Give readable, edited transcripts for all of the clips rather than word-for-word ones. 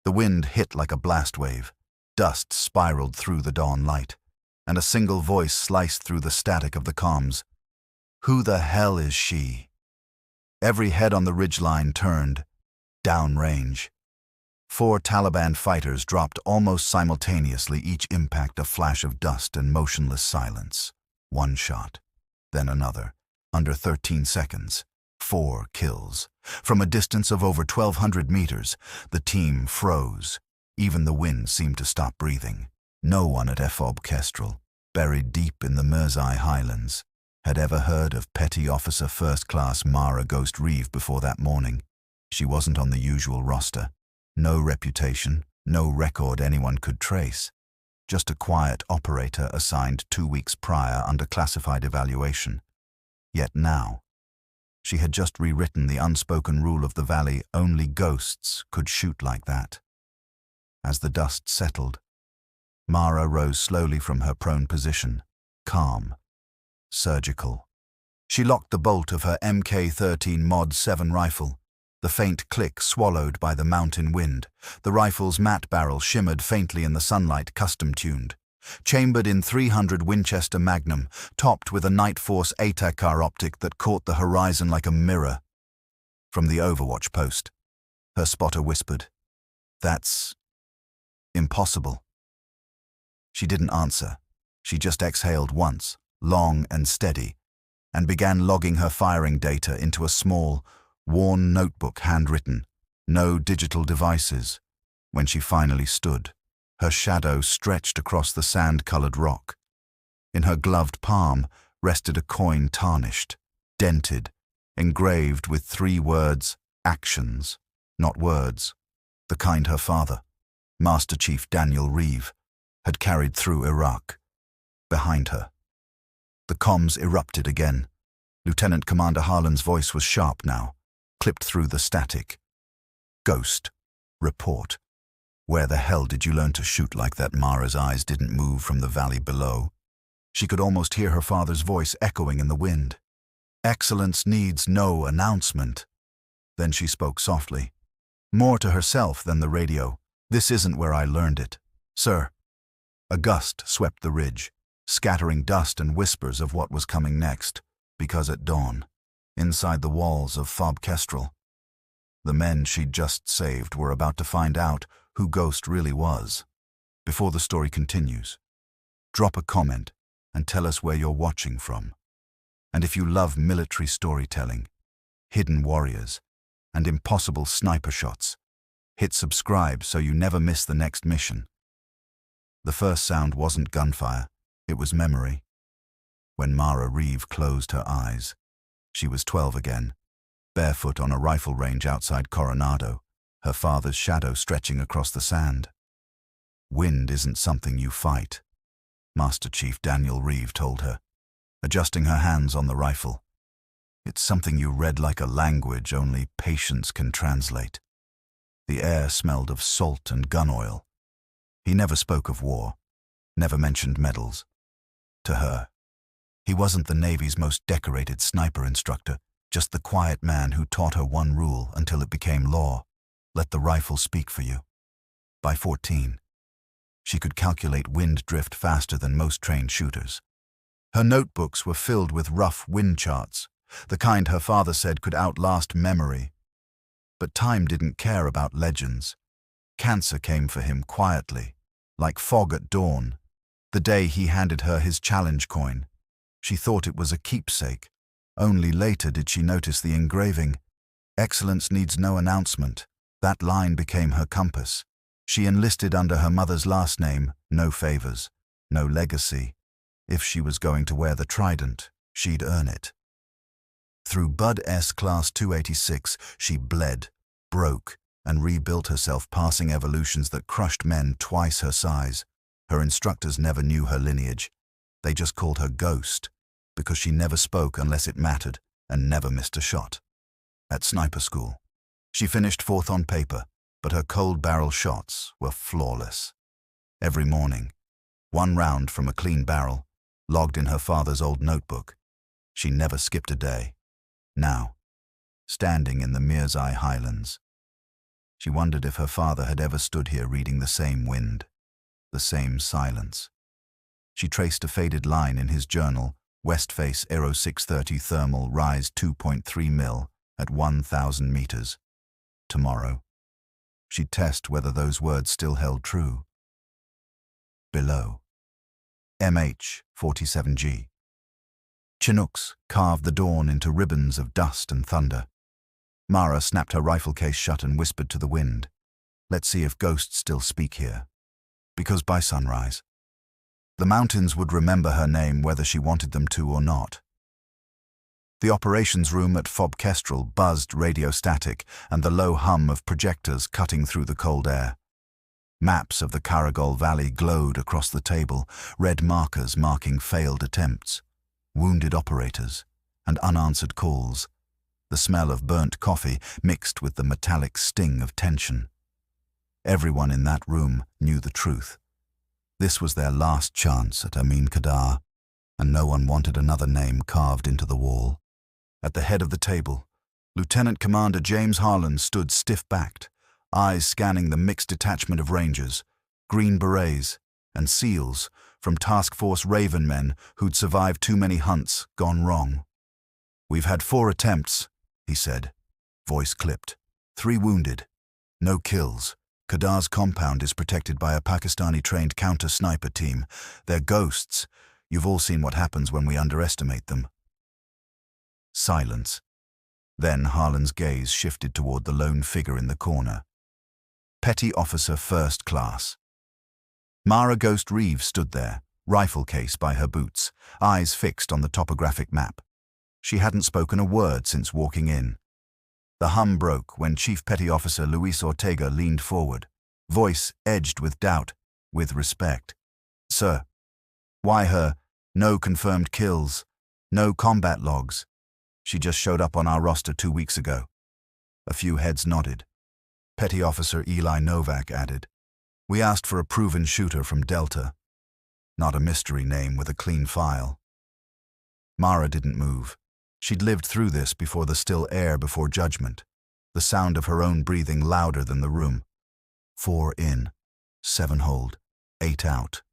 The wind hit like a blast wave. Dust spiraled through the dawn light, and a single voice sliced through the static of the comms. "Who the hell is she?" Every head on the ridgeline turned, downrange. 4 Taliban fighters dropped almost simultaneously, each impact a flash of dust and motionless silence. One shot, then another. Under 13 seconds, 4 kills. From a distance of over 1,200 meters, the team froze. Even the wind seemed to stop breathing. No one at FOB Kestrel, buried deep in the Mirzai Highlands, had ever heard of Petty Officer First Class Mara Ghost Reeve before that morning. She wasn't on the usual roster. No reputation, no record anyone could trace. Just a quiet operator assigned 2 weeks prior under classified evaluation. Yet now, she had just rewritten the unspoken rule of the valley: only ghosts could shoot like that. As the dust settled, Mara rose slowly from her prone position, calm, surgical. She locked the bolt of her MK-13 Mod 7 rifle, the faint click swallowed by the mountain wind. The rifle's matte barrel shimmered faintly in the sunlight, custom-tuned. Chambered in .300 Winchester Magnum, topped with a Night Force ATACR optic that caught the horizon like a mirror. From the overwatch post, her spotter whispered, "That's impossible." She didn't answer. She just exhaled once, long and steady, and began logging her firing data into a small, worn notebook, handwritten, no digital devices. When she finally stood, her shadow stretched across the sand-colored rock. In her gloved palm rested a coin, tarnished, dented, engraved with 3 words: actions, not words, the kind her father, Master Chief Daniel Reeve, had carried through Iraq. Behind her, the comms erupted again. Lieutenant Commander Harlan's voice was sharp now, clipped through the static. "Ghost, report. Where the hell did you learn to shoot like that?" Mara's eyes didn't move from the valley below. She could almost hear her father's voice echoing in the wind. "Excellence needs no announcement." Then she spoke softly, more to herself than the radio. "This isn't where I learned it, sir." A gust swept the ridge, scattering dust and whispers of what was coming next, because at dawn, inside the walls of FOB Kestrel, the men she'd just saved were about to find out who Ghost really was. Before the story continues, drop a comment and tell us where you're watching from. And if you love military storytelling, hidden warriors, and impossible sniper shots, hit subscribe so you never miss the next mission. The first sound wasn't gunfire, it was memory. When Mara Reeve closed her eyes, she was 12 again, barefoot on a rifle range outside Coronado, her father's shadow stretching across the sand. "Wind isn't something you fight," Master Chief Daniel Reeve told her, adjusting her hands on the rifle. "It's something you read like a language only patience can translate." The air smelled of salt and gun oil. He never spoke of war, never mentioned medals. To her, he wasn't the Navy's most decorated sniper instructor, just the quiet man who taught her one rule until it became law: let the rifle speak for you. By 14, she could calculate wind drift faster than most trained shooters. Her notebooks were filled with rough wind charts, the kind her father said could outlast memory. But time didn't care about legends. Cancer came for him quietly, like fog at dawn, the day he handed her his challenge coin. She thought it was a keepsake. Only later did she notice the engraving. "Excellence needs no announcement." That line became her compass. She enlisted under her mother's last name, no favors, no legacy. If she was going to wear the trident, she'd earn it. Through Bud S Class 286, she bled, broke, and rebuilt herself, passing evolutions that crushed men twice her size. Her instructors never knew her lineage. They just called her Ghost, because she never spoke unless it mattered and never missed a shot. At sniper school, she finished 4th on paper, but her cold barrel shots were flawless. Every morning, 1 round from a clean barrel, logged in her father's old notebook. She never skipped a day. Now, standing in the Mirzai Highlands, She wondered if her father had ever stood here reading the same wind, the same silence. She traced a faded line in his journal, west face Aero 630 thermal rise 2.3 mil at 1,000 meters. Tomorrow. She'd test whether those words still held true. Below. MH-47G. Chinooks carved the dawn into ribbons of dust and thunder. Mara snapped her rifle case shut and whispered to the wind, "Let's see if ghosts still speak here." Because by sunrise, the mountains would remember her name whether she wanted them to or not. The operations room at FOB Kestrel buzzed radio static and the low hum of projectors cutting through the cold air. Maps of the Karagol Valley glowed across the table, red markers marking failed attempts, wounded operators, and unanswered calls. The smell of burnt coffee mixed with the metallic sting of tension. Everyone in that room knew the truth. This was their last chance at Amin Kadar, and no one wanted another name carved into the wall. At the head of the table, Lieutenant Commander James Harlan stood stiff-backed, eyes scanning the mixed detachment of Rangers, Green Berets, and SEALs from Task Force Raven men who'd survived too many hunts gone wrong. "We've had 4 attempts," he said, voice clipped. 3 wounded. No kills. Kadar's compound is protected by a Pakistani-trained counter-sniper team. They're ghosts. You've all seen what happens when we underestimate them. Silence. Then Harlan's gaze shifted toward the lone figure in the corner. Petty Officer First Class. Mara Ghost Reeve stood there, rifle case by her boots, eyes fixed on the topographic map. She hadn't spoken a word since walking in. The hum broke when Chief Petty Officer Luis Ortega leaned forward, voice edged with doubt, with respect. "Sir, why her? No confirmed kills, no combat logs. She just showed up on our roster 2 weeks ago." A few heads nodded. Petty Officer Eli Novak added, "We asked for a proven shooter from Delta, not a mystery name with a clean file." Mara didn't move. She'd lived through this before the still air before judgment, the sound of her own breathing louder than the room. 4 in, 7 hold, 8 out.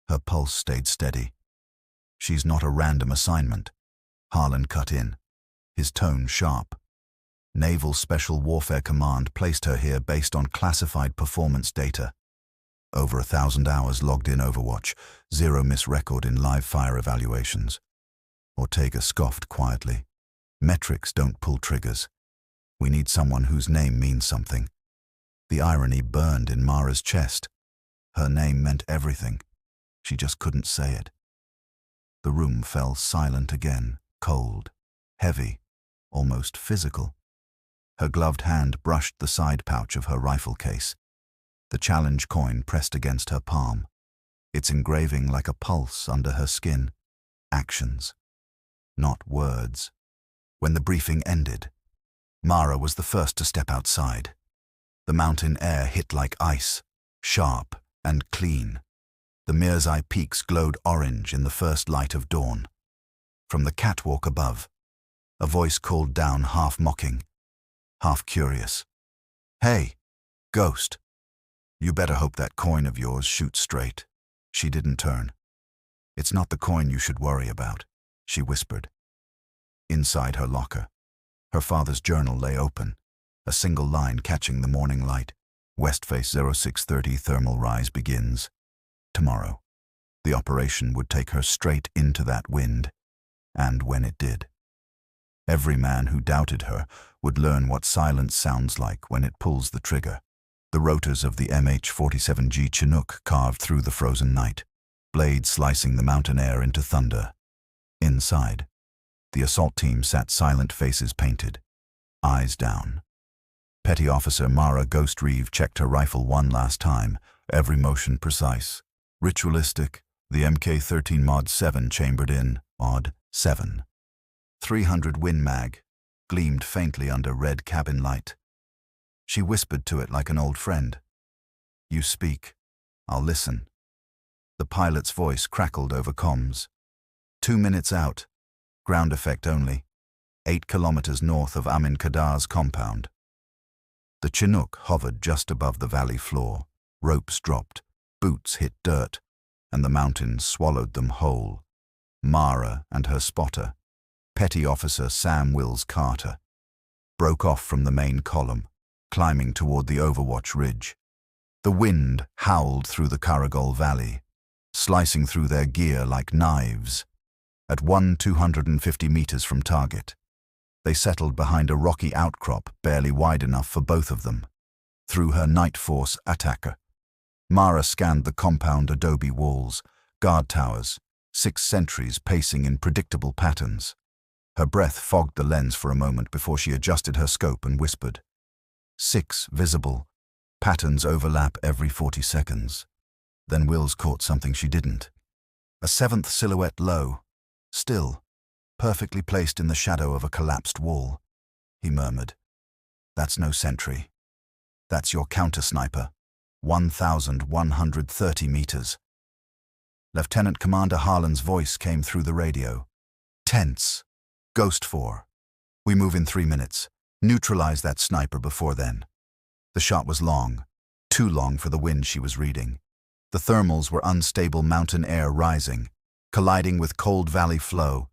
Her pulse stayed steady. "She's not a random assignment." Harlan cut in, his tone sharp. "Naval Special Warfare Command placed her here based on classified performance data. Over 1,000 hours logged in Overwatch, 0 miss record in live fire evaluations." Ortega scoffed quietly. "Metrics don't pull triggers. We need someone whose name means something." The irony burned in Mara's chest. Her name meant everything. She just couldn't say it. The room fell silent again, cold, heavy, almost physical. Her gloved hand brushed the side pouch of her rifle case. The challenge coin pressed against her palm, its engraving like a pulse under her skin. Actions, not words. When the briefing ended, Mara was the first to step outside. The mountain air hit like ice, sharp and clean. The Mirzai peaks glowed orange in the first light of dawn. From the catwalk above, a voice called down, half mocking, half curious. "Hey, ghost. You better hope that coin of yours shoots straight." She didn't turn. "It's not the coin you should worry about," she whispered. Inside her locker, her father's journal lay open, a single line catching the morning light. "West face 0630 thermal rise begins. Tomorrow." The operation would take her straight into that wind, and when it did, every man who doubted her would learn what silence sounds like when it pulls the trigger. The rotors of the MH-47G Chinook carved through the frozen night, blades slicing the mountain air into thunder. Inside, the assault team sat, silent faces painted, eyes down. Petty Officer Mara Ghost Reeve checked her rifle one last time, every motion precise. Ritualistic, the MK-13 Mod 7 chambered in, Mod 7. 300 Win Mag gleamed faintly under red cabin light. She whispered to it like an old friend. "You speak, I'll listen." The pilot's voice crackled over comms. 2 minutes out, ground effect only, 8 kilometers north of Amin Kadar's compound. The Chinook hovered just above the valley floor. Ropes dropped, boots hit dirt, and the mountains swallowed them whole. Mara and her spotter, Petty Officer Sam Wills Carter, broke off from the main column, climbing toward the Overwatch Ridge. The wind howled through the Caragol Valley, slicing through their gear like knives. At 250 meters from target, they settled behind a rocky outcrop barely wide enough for both of them. Through her Night Force attacker, Mara scanned the compound adobe walls, guard towers, 6 sentries pacing in predictable patterns. Her breath fogged the lens for a moment before she adjusted her scope and whispered. 6 visible. Patterns overlap every 40 seconds. Then Wills caught something she didn't. A 7th silhouette low, still, perfectly placed in the shadow of a collapsed wall. He murmured. That's no sentry. That's your counter-sniper. 1,130 meters. Lieutenant Commander Harlan's voice came through the radio. Tense. Ghost 4. We move in 3 minutes. Neutralize that sniper before then. The shot was long. Too long for the wind she was reading. The thermals were unstable mountain air rising, colliding with cold valley flow.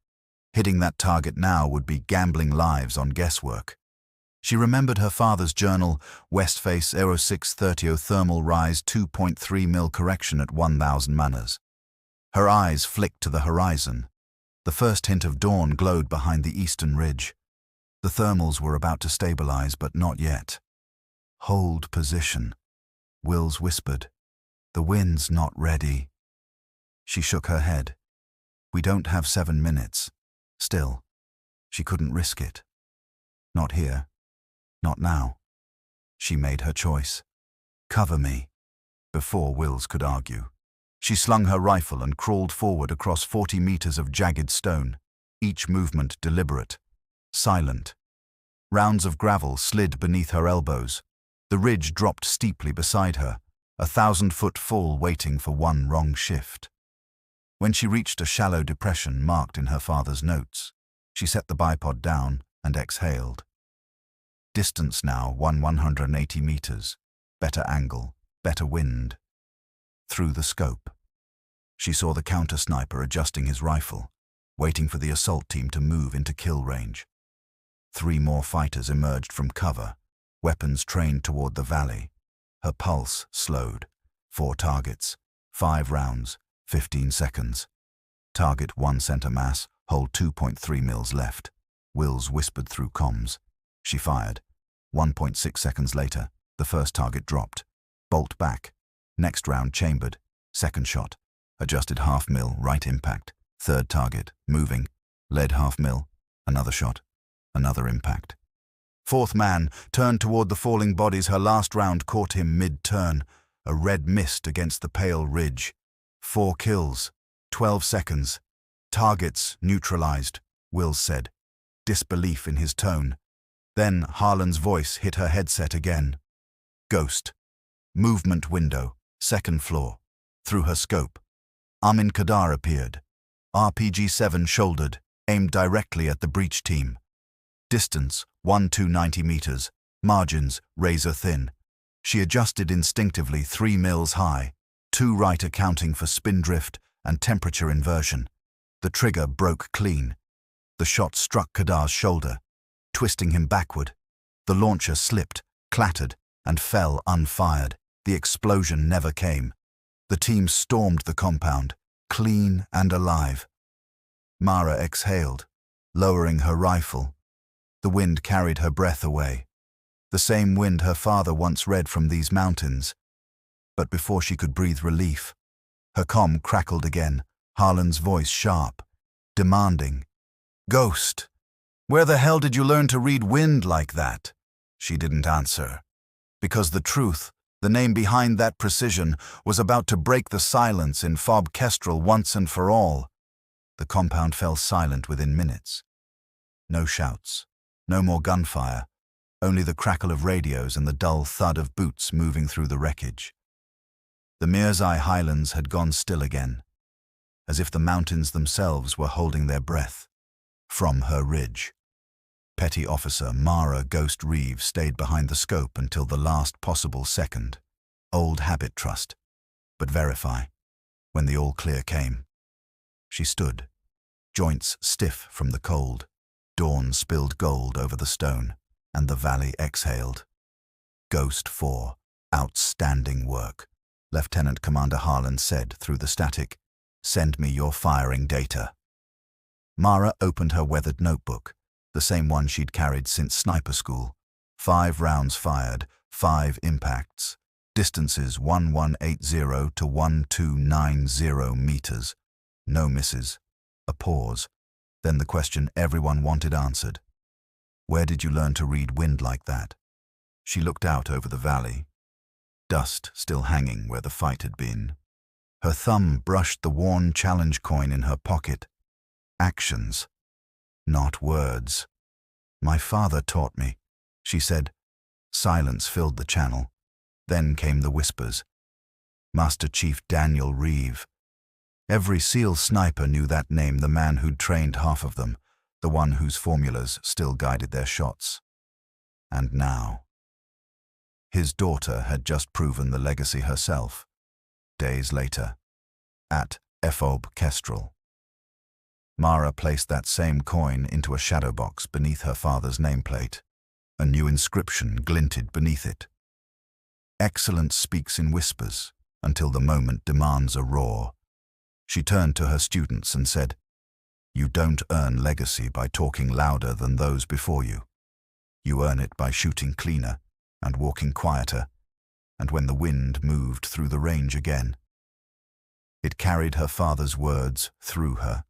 Hitting that target now would be gambling lives on guesswork. She remembered her father's journal, West Face Aero 630 thermal rise 2.3 mil correction at 1,000 manas. Her eyes flicked to the horizon. The first hint of dawn glowed behind the eastern ridge. The thermals were about to stabilize, but not yet. Hold position, Wills whispered. The wind's not ready. She shook her head. We don't have 7 minutes. Still, she couldn't risk it. Not here. Not now. She made her choice. Cover me. Before Wills could argue, she slung her rifle and crawled forward across 40 meters of jagged stone, each movement deliberate, silent. Rounds of gravel slid beneath her elbows. The ridge dropped steeply beside her, 1,000-foot fall waiting for one wrong shift. When she reached a shallow depression marked in her father's notes, she set the bipod down and exhaled. Distance now 180 meters, better angle, better wind. Through the scope, she saw the counter-sniper adjusting his rifle, waiting for the assault team to move into kill range. 3 more fighters emerged from cover, weapons trained toward the valley. Her pulse slowed. 4 targets, 5 rounds, 15 seconds. Target 1 center mass, hold 2.3 mils left. Wills whispered through comms. She fired. 1.6 seconds later, the first target dropped. Bolt back. Next round chambered. Second shot. Adjusted half mil, right impact. Third target, moving. Lead half mil. Another shot. Another impact. Fourth man turned toward the falling bodies. Her last round caught him mid-turn, a red mist against the pale ridge. 4 kills, 12 seconds. Targets neutralized, Wills said, disbelief in his tone. Then Harlan's voice hit her headset again. Ghost. Movement window, 2nd floor. Through her scope, Amin Kadar appeared. RPG-7 shouldered, aimed directly at the breach team. Distance, 1-290 meters. Margins, razor thin. She adjusted instinctively 3 mils high, 2 right accounting for spin drift and temperature inversion. The trigger broke clean. The shot struck Kadar's shoulder, twisting him backward. The launcher slipped, clattered, and fell unfired. The explosion never came. The team stormed the compound, clean and alive. Mara exhaled, lowering her rifle. The wind carried her breath away. The same wind her father once read from these mountains. But before she could breathe relief, her comm crackled again, Harlan's voice sharp, demanding. Ghost, where the hell did you learn to read wind like that? She didn't answer. Because the truth, the name behind that precision, was about to break the silence in FOB Kestrel once and for all. The compound fell silent within minutes. No shouts, no more gunfire, only the crackle of radios and the dull thud of boots moving through the wreckage. The Mirzai Highlands had gone still again, as if the mountains themselves were holding their breath from her ridge. Petty Officer Mara Ghost Reeve stayed behind the scope until the last possible second. Old habit trust, but verify. When the all-clear came, she stood, joints stiff from the cold. Dawn spilled gold over the stone, and the valley exhaled. Ghost 4, outstanding work, Lieutenant Commander Highlands said through the static. Send me your firing data. Mara opened her weathered notebook, the same one she'd carried since sniper school. 5 rounds fired, 5 impacts, distances 1180 to 1290 meters. No misses. A pause. Then the question everyone wanted answered. Where did you learn to read wind like that? She looked out over the valley, dust still hanging where the fight had been. Her thumb brushed the worn challenge coin in her pocket. Actions, not words. My father taught me, she said. Silence filled the channel. Then came the whispers. Master Chief Daniel Reeve. Every SEAL sniper knew that name, the man who'd trained half of them, the one whose formulas still guided their shots. And now, his daughter had just proven the legacy herself, days later, at FOB Kestrel. Mara placed that same coin into a shadow box beneath her father's nameplate. A new inscription glinted beneath it. Excellence speaks in whispers until the moment demands a roar. She turned to her students and said, You don't earn legacy by talking louder than those before you. You earn it by shooting cleaner and walking quieter, and when the wind moved through the range again. It carried her father's words through her.